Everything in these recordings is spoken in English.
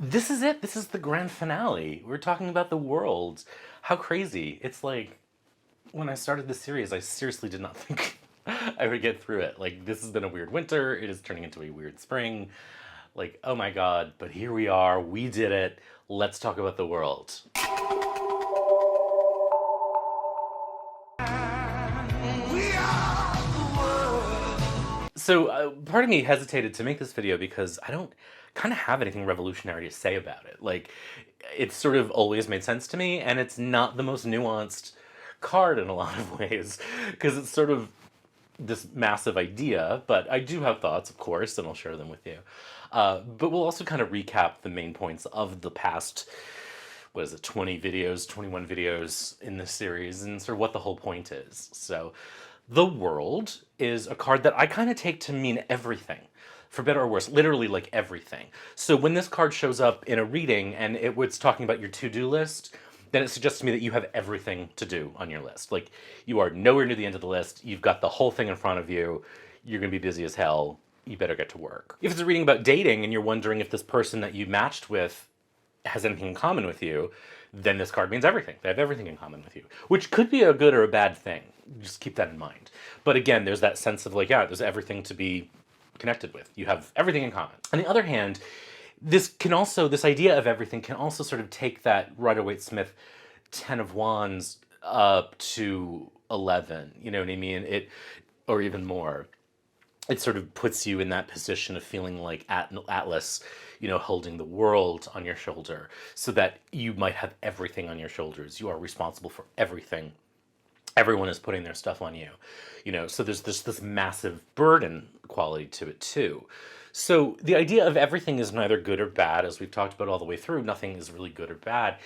This is it. This is the grand finale. We're talking about the world. How crazy. It's like, when I started this series, I seriously did not think I would get through it. Like, this has been a weird winter. It is turning into a weird spring. Like, oh my god, but here we are. We did it. Let's talk about the world. So part of me hesitated to make this video because I don't kind of have anything revolutionary to say about it. Like, it's sort of always made sense to me, and it's not the most nuanced card in a lot of ways, because it's sort of this massive idea, but I do have thoughts, of course, and I'll share them with you. But we'll also kind of recap the main points of the past, what is it, 20 videos, 21 videos in this series, and sort of what the whole point is. So, the world is a card that I kind of take to mean everything, for better or worse, literally like everything. So when this card shows up in a reading and it was talking about your to-do list, then it suggests to me that you have everything to do on your list. Like, you are nowhere near the end of the list, you've got the whole thing in front of you, you're gonna be busy as hell, you better get to work. If it's a reading about dating and you're wondering if this person that you matched with has anything in common with you, then this card means everything. They have everything in common with you, which could be a good or a bad thing. Just keep that in mind. But again, there's that sense of like, yeah, there's everything to be connected with. You have everything in common. On the other hand, this idea of everything can also sort of take that Rider-Waite-Smith Ten of Wands up to 11, you know what I mean? Or even more. It sort of puts you in that position of feeling like Atlas, you know, holding the world on your shoulder, so that you might have everything on your shoulders. You are responsible for everything. Everyone is putting their stuff on you, you know, so there's this massive burden quality to it too. So the idea of everything is neither good or bad, as we've talked about all the way through. Nothing is really good or bad.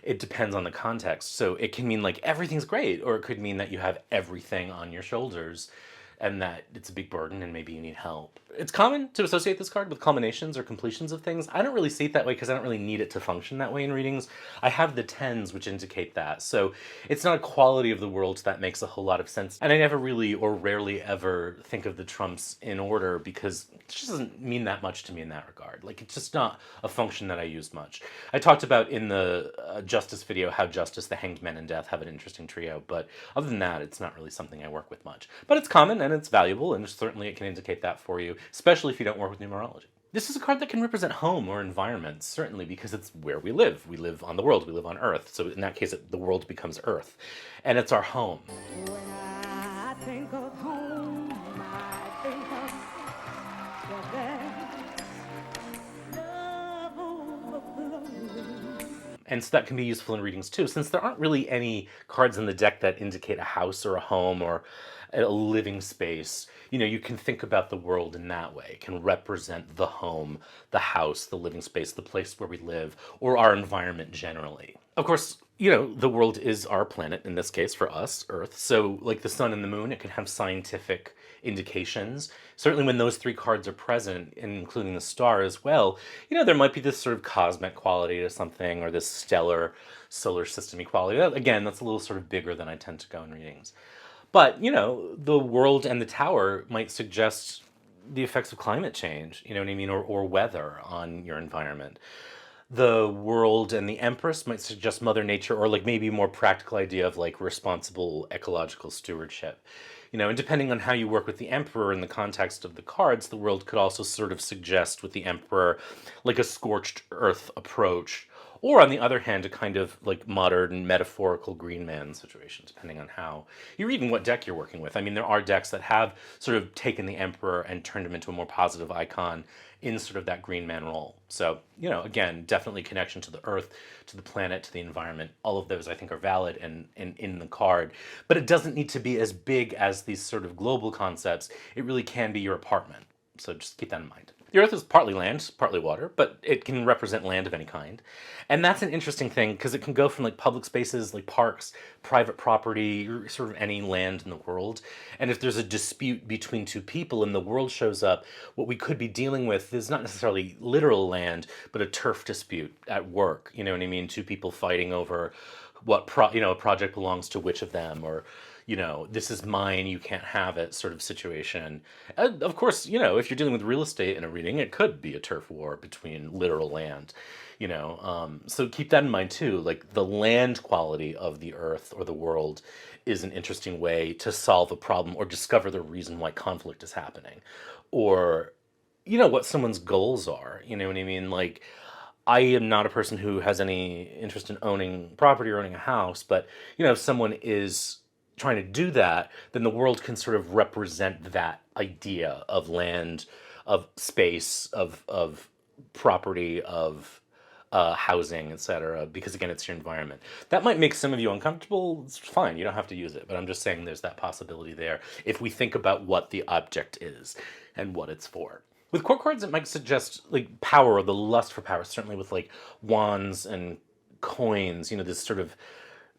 It depends on the context. So it can mean like everything's great, or it could mean that you have everything on your shoulders and that it's a big burden and maybe you need help. It's common to associate this card with culminations or completions of things. I don't really see it that way because I don't really need it to function that way in readings. I have the tens, which indicate that. So it's not a quality of the world that makes a whole lot of sense. And I never really or rarely ever think of the trumps in order because it just doesn't mean that much to me in that regard. Like, it's just not a function that I use much. I talked about in the Justice video how Justice, the Hanged Men, and Death have an interesting trio, but other than that, it's not really something I work with much. But it's common and it's valuable, and certainly it can indicate that for you, especially if you don't work with numerology. This is a card that can represent home or environment, certainly, because it's where we live. We live on the world, we live on Earth. So in that case, the world becomes Earth. And it's our home. When I think of home, I think of the best love overflowing. And so that can be useful in readings too, since there aren't really any cards in the deck that indicate a house or a home or a living space. You know, you can think about the world in that way. It can represent the home, the house, the living space, the place where we live, or our environment generally. Of course, you know, the world is our planet, in this case for us, Earth. So like the sun and the moon, it can have scientific indications. Certainly when those three cards are present, including the star as well, you know, there might be this sort of cosmic quality to something, or this stellar solar system equality. Again, that's a little sort of bigger than I tend to go in readings. But, you know, the world and the tower might suggest the effects of climate change, you know what I mean, or weather on your environment. The world and the Empress might suggest Mother Nature, or like maybe a more practical idea of like responsible ecological stewardship. You know, and depending on how you work with the Emperor in the context of the cards, the world could also sort of suggest with the Emperor like a scorched earth approach, or on the other hand, a kind of like modern metaphorical Green Man situation, depending on how you're reading, what deck you're working with. I mean, there are decks that have sort of taken the Emperor and turned him into a more positive icon in sort of that Green Man role. So, you know, again, definitely connection to the earth, to the planet, to the environment. All of those I think are valid and in the card. But it doesn't need to be as big as these sort of global concepts. It really can be your apartment. So just keep that in mind. The Earth is partly land, partly water, but it can represent land of any kind. And that's an interesting thing because it can go from like public spaces, like parks, private property, sort of any land in the world. And if there's a dispute between two people and the world shows up, what we could be dealing with is not necessarily literal land, but a turf dispute at work. You know what I mean? Two people fighting over what a project belongs to which of them, or this is mine, you can't have it sort of situation. Of course, if you're dealing with real estate in a reading, it could be a turf war between literal land, so keep that in mind too. Like the land quality of the earth or the world is an interesting way to solve a problem or discover the reason why conflict is happening, or what someone's goals are. You know what I mean? Like, I am not a person who has any interest in owning property or owning a house, but if someone is trying to do that, then the world can sort of represent that idea of land, of space, of property, of housing, etc. Because again, it's your environment. That might make some of you uncomfortable. It's fine. You don't have to use it. But I'm just saying there's that possibility there if we think about what the object is and what it's for. With court cards, it might suggest like power or the lust for power, certainly with like wands and coins, this sort of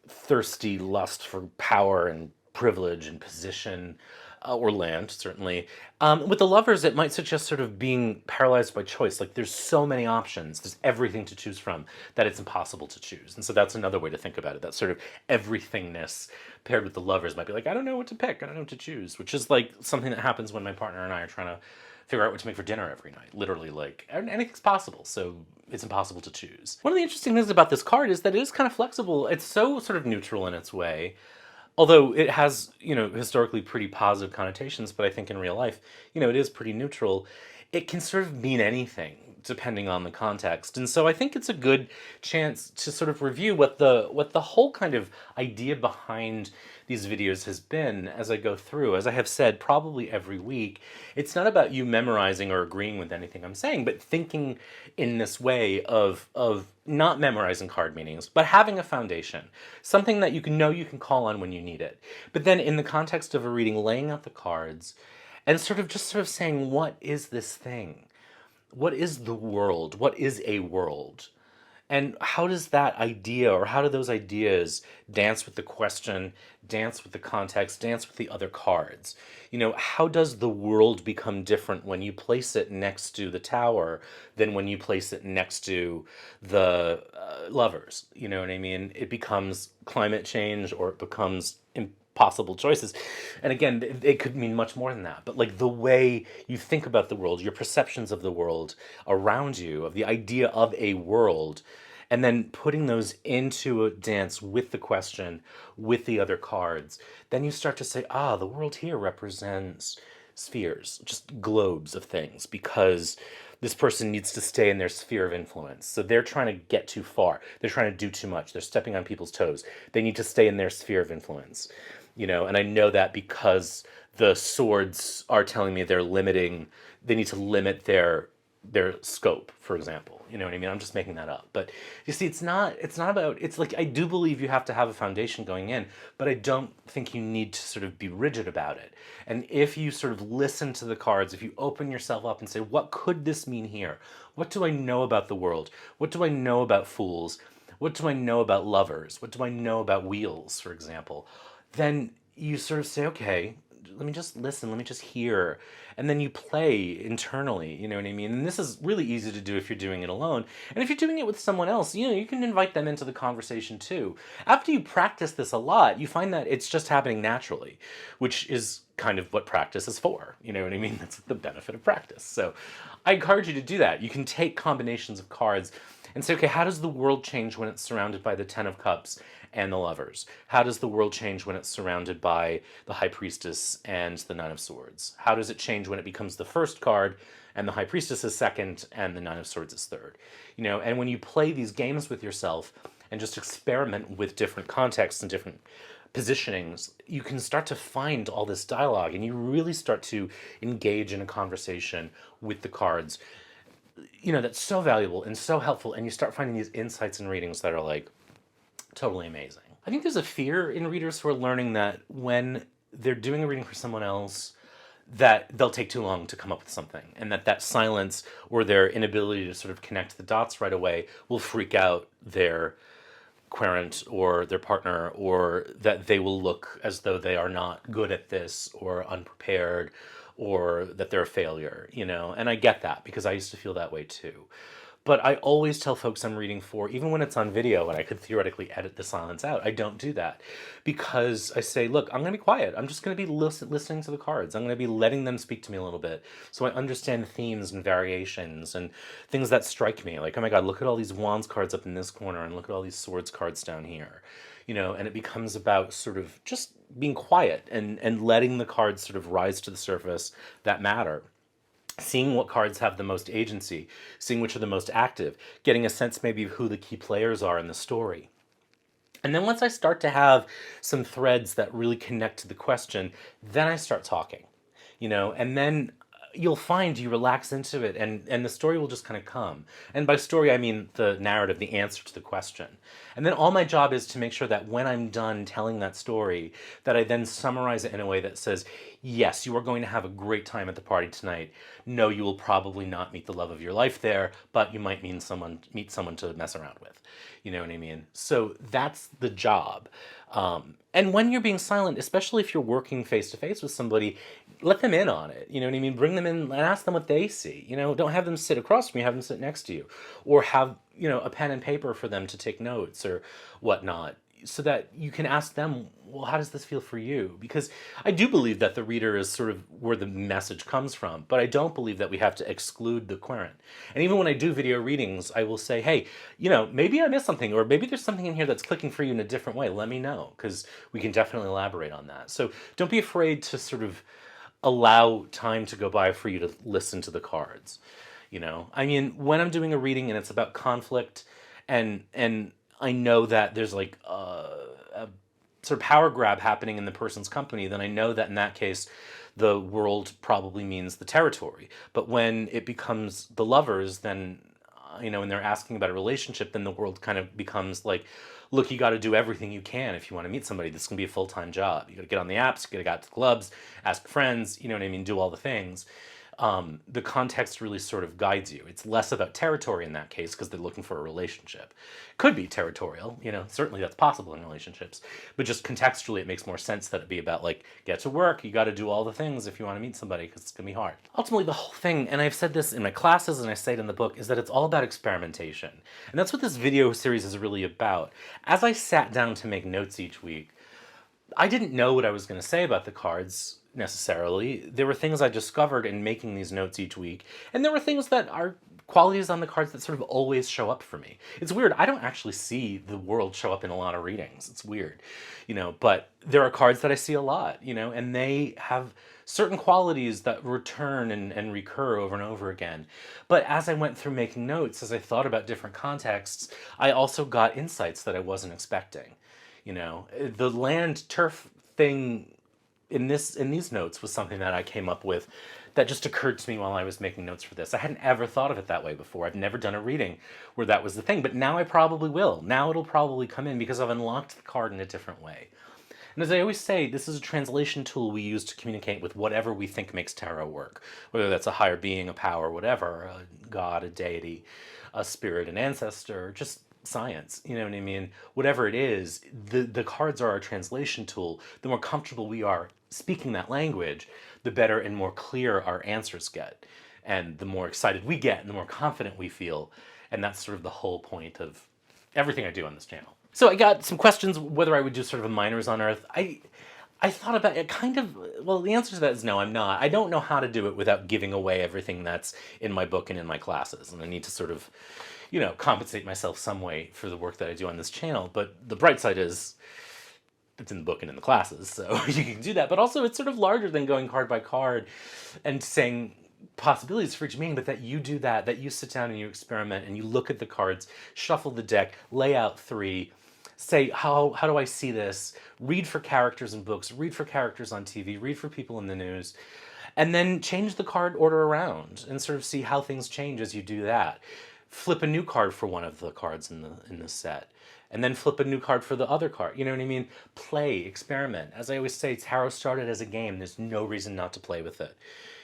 thirsty lust for power and privilege and position, or land, certainly. With the lovers, it might suggest sort of being paralyzed by choice. Like there's so many options, there's everything to choose from that it's impossible to choose. And so that's another way to think about it. That sort of everythingness paired with the lovers might be like, I don't know what to pick, I don't know what to choose, which is like something that happens when my partner and I are trying to figure out what to make for dinner every night. Literally, like, anything's possible, so it's impossible to choose. One of the interesting things about this card is that it is kind of flexible. It's so sort of neutral in its way, although it has, historically pretty positive connotations, but I think in real life, it is pretty neutral. It can sort of mean anything depending on the context. And so I think it's a good chance to sort of review what the whole kind of idea behind these videos has been as I go through. As I have said probably every week, it's not about you memorizing or agreeing with anything I'm saying, but thinking in this way of not memorizing card meanings, but having a foundation, something that you can call on when you need it. But then in the context of a reading, laying out the cards and sort of saying, what is this thing? What is the world? What is a world? And how does that idea, or how do those ideas dance with the question, dance with the context, dance with the other cards? How does the world become different when you place it next to the tower than when you place it next to the lovers? You know what I mean? It becomes climate change, or it becomes possible choices. And again, it could mean much more than that. But like the way you think about the world, your perceptions of the world around you, of the idea of a world, and then putting those into a dance with the question, with the other cards, then you start to say, the world here represents spheres, just globes of things, because this person needs to stay in their sphere of influence. So they're trying to get too far. They're trying to do too much. They're stepping on people's toes. They need to stay in their sphere of influence. And I know that because the swords are telling me they need to limit their scope, for example. You know what I mean? I'm just making that up. But you see, it's not about, it's like, I do believe you have to have a foundation going in, but I don't think you need to sort of be rigid about it. And if you sort of listen to the cards, if you open yourself up and say, what could this mean here? What do I know about the world? What do I know about fools? What do I know about lovers? What do I know about wheels, for example? Then you sort of say, okay, let me just listen, let me just hear. And then you play internally, you know what I mean? And this is really easy to do if you're doing it alone. And if you're doing it with someone else, you can invite them into the conversation too. After you practice this a lot, you find that it's just happening naturally, which is kind of what practice is for. You know what I mean? That's the benefit of practice. So I encourage you to do that. You can take combinations of cards and say, okay, how does the world change when it's surrounded by the Ten of Cups and the Lovers? How does the world change when it's surrounded by the High Priestess and the Nine of Swords? How does it change when it becomes the first card and the High Priestess is second and the Nine of Swords is third? And when you play these games with yourself and just experiment with different contexts and different positionings, you can start to find all this dialogue, and you really start to engage in a conversation with the cards. That's so valuable and so helpful, and you start finding these insights and readings that are like totally amazing. I think there's a fear in readers who are learning that when they're doing a reading for someone else, that they'll take too long to come up with something, and that silence or their inability to sort of connect the dots right away will freak out their querent or their partner, or that they will look as though they are not good at this or unprepared, or that they're a failure, and I get that because I used to feel that way too. But I always tell folks I'm reading for, even when it's on video and I could theoretically edit the silence out, I don't do that because I say, look, I'm going to be quiet. I'm just going to be listening to the cards. I'm going to be letting them speak to me a little bit so I understand themes and variations and things that strike me. Like, oh my God, look at all these wands cards up in this corner and look at all these swords cards down here. And it becomes about sort of just being quiet and letting the cards sort of rise to the surface that matter, seeing what cards have the most agency, seeing which are the most active, getting a sense maybe of who the key players are in the story. And then once I start to have some threads that really connect to the question, then I start talking, and then you'll find you relax into it and the story will just kind of come. And by story, I mean the narrative, the answer to the question. And then all my job is to make sure that when I'm done telling that story, that I then summarize it in a way that says, yes, you are going to have a great time at the party tonight. No, you will probably not meet the love of your life there, but you might meet someone to mess around with. You know what I mean? So that's the job. And when you're being silent, especially if you're working face to face with somebody, let them in on it. You know what I mean? Bring them in and ask them what they see. Don't have them sit across from you, have them sit next to you. Or have, a pen and paper for them to take notes or whatnot, so that you can ask them, well, how does this feel for you? Because I do believe that the reader is sort of where the message comes from, but I don't believe that we have to exclude the querent. And even when I do video readings, I will say, hey, maybe I missed something, or maybe there's something in here that's clicking for you in a different way. Let me know, because we can definitely elaborate on that. So don't be afraid to sort of allow time to go by for you to listen to the cards. I mean, when I'm doing a reading and it's about conflict, and I know that there's like a sort of power grab happening in the person's company, then I know that in that case, the world probably means the territory. But when it becomes the lovers, then, and they're asking about a relationship, then the world kind of becomes like, look, you got to do everything you can if you want to meet somebody. This is going to be a full-time job. You got to get on the apps, you got to get out to the clubs, ask friends, you know what I mean, do all the things. The context really sort of guides you. It's less about territory in that case because they're looking for a relationship. Could be territorial, certainly that's possible in relationships, but just contextually it makes more sense that it be about like, get to work, you got to do all the things if you want to meet somebody because it's going to be hard. Ultimately, the whole thing, and I've said this in my classes and I say it in the book, is that it's all about experimentation. And that's what this video series is really about. As I sat down to make notes each week, I didn't know what I was going to say about the cards necessarily. There were things I discovered in making these notes each week, and there were things that are qualities on the cards that sort of always show up for me. It's weird. I don't actually see the world show up in a lot of readings. It's weird, but there are cards that I see a lot, and they have certain qualities that return and recur over and over again. But as I went through making notes, as I thought about different contexts, I also got insights that I wasn't expecting. The land turf thing in these notes was something that I came up with that just occurred to me while I was making notes for this. I hadn't ever thought of it that way before. I've never done a reading where that was the thing, but now I probably will. Now it'll probably come in because I've unlocked the card in a different way. And as I always say, this is a translation tool we use to communicate with whatever we think makes tarot work, whether that's a higher being, a power, whatever, a god, a deity, a spirit, an ancestor, just science, you know what I mean? Whatever it is, the cards are our translation tool. The more comfortable we are speaking that language, the better and more clear our answers get. And the more excited we get and the more confident we feel. And that's sort of the whole point of everything I do on this channel. So I got some questions whether I would do sort of a Minors on Earth. I thought about it well, the answer to that is no, I'm not. I don't know how to do it without giving away everything that's in my book and in my classes. And I need to sort of, compensate myself some way for the work that I do on this channel. But the bright side is it's in the book and in the classes, so you can do that. But also it's sort of larger than going card by card and saying possibilities for each meaning, but that you do that you sit down and you experiment and you look at the cards, shuffle the deck, lay out 3, say, how do I see this? Read for characters in books, read for characters on TV, read for people in the news, and then change the card order around and sort of see how things change as you do that. Flip a new card for one of the cards in the set, and then flip a new card for the other card. You know what I mean? Play, experiment. As I always say, tarot started as a game. There's no reason not to play with it.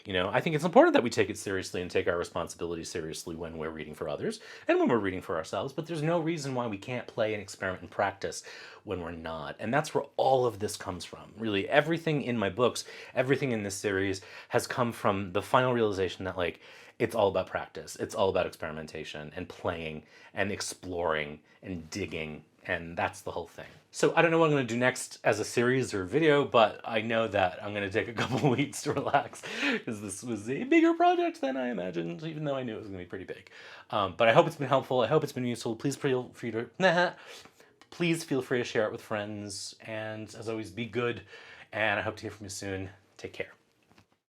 I think it's important that we take it seriously and take our responsibility seriously when we're reading for others and when we're reading for ourselves, but there's no reason why we can't play and experiment and practice when we're not. And that's where all of this comes from. Really, everything in my books, everything in this series has come from the final realization that, like, it's all about practice. It's all about experimentation and playing and exploring and digging, and that's the whole thing. So I don't know what I'm going to do next as a series or video, but I know that I'm going to take a couple weeks to relax because this was a bigger project than I imagined, even though I knew it was going to be pretty big. But I hope it's been helpful. I hope it's been useful. Please feel free to please feel free to share it with friends, and as always, be good. And I hope to hear from you soon. Take care.